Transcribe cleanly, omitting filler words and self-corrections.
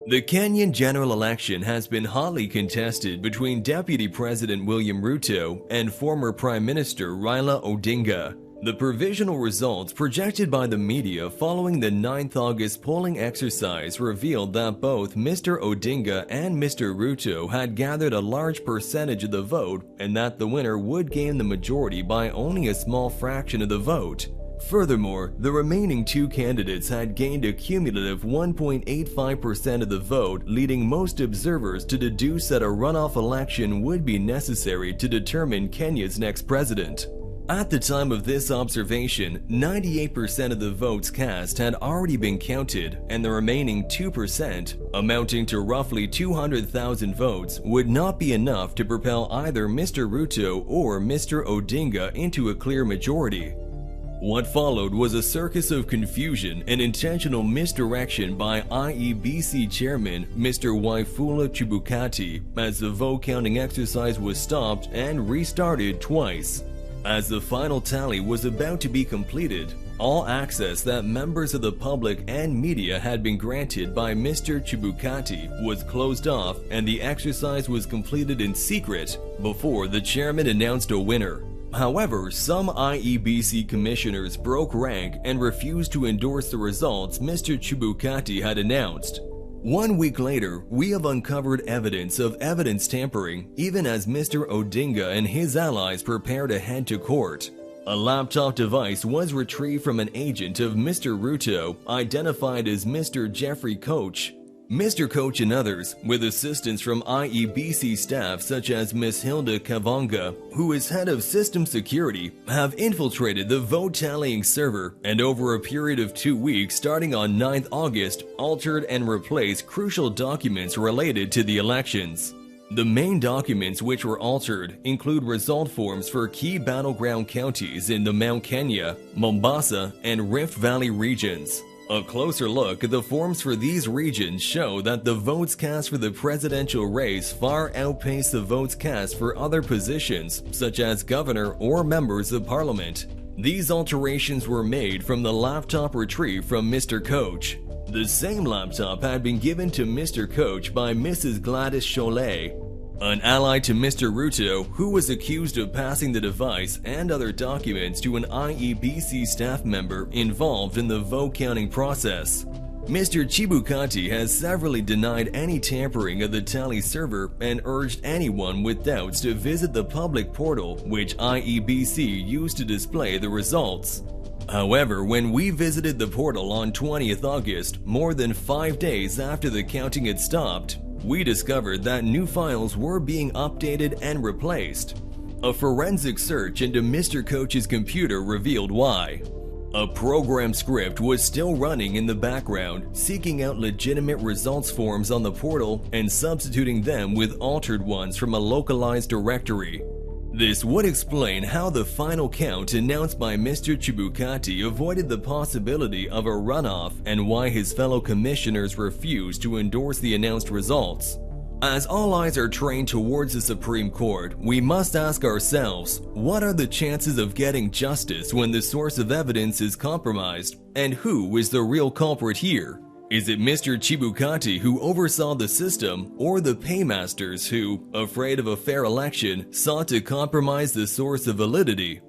The Kenyan general election has been hotly contested between Deputy President William Ruto and former Prime Minister Raila Odinga. The provisional results projected by the media following the 9th August polling exercise revealed that both Mr. Odinga and Mr. Ruto had gathered a large percentage of the vote and that the winner would gain the majority by only a small fraction of the vote. Furthermore, the remaining two candidates had gained a cumulative 1.85% of the vote, leading most observers to deduce that a runoff election would be necessary to determine Kenya's next president. At the time of this observation, 98% of the votes cast had already been counted, and the remaining 2%, amounting to roughly 200,000 votes, would not be enough to propel either Mr. Ruto or Mr. Odinga into a clear majority. What followed was a circus of confusion and intentional misdirection by IEBC chairman Mr. Wafula Chebukati as the vote counting exercise was stopped and restarted twice. As the final tally was about to be completed, all access that members of the public and media had been granted by Mr. Chebukati was closed off and the exercise was completed in secret before the chairman announced a winner. However, some IEBC commissioners broke rank and refused to endorse the results Mr. Chebukati had announced. 1 week later, we have uncovered evidence of evidence tampering even as Mr. Odinga and his allies prepare to head to court. A laptop device was retrieved from an agent of Mr. Ruto, identified as Mr. Jeffrey Koch. Mr. Koch and others, with assistance from IEBC staff such as Ms. Hilda Kavanga, who is head of system security, have infiltrated the vote tallying server and over a period of 2 weeks starting on 9th August, altered and replaced crucial documents related to the elections. The main documents which were altered include result forms for key battleground counties in the Mount Kenya, Mombasa, and Rift Valley regions. A closer look at the forms for these regions show that the votes cast for the presidential race far outpace the votes cast for other positions, such as governor or members of parliament. These alterations were made from the laptop retrieved from Mr. Koch. The same laptop had been given to Mr. Koch by Mrs. Gladys Cholet, an ally to Mr. Ruto, who was accused of passing the device and other documents to an IEBC staff member involved in the vote counting process. Mr. Chebukati has severally denied any tampering of the tally server and urged anyone with doubts to visit the public portal which IEBC used to display the results. However, when we visited the portal on 20th August, more than 5 days after the counting had stopped, we discovered that new files were being updated and replaced. A forensic search into Mr. Koch's computer revealed why. A program script was still running in the background, seeking out legitimate results forms on the portal and substituting them with altered ones from a localized directory. This would explain how the final count announced by Mr. Chebukati avoided the possibility of a runoff and why his fellow commissioners refused to endorse the announced results. As all eyes are trained towards the Supreme Court, we must ask ourselves, what are the chances of getting justice when the source of evidence is compromised, and who is the real culprit here? Is it Mr. Chebukati who oversaw the system, or the paymasters who, afraid of a fair election, sought to compromise the source of validity?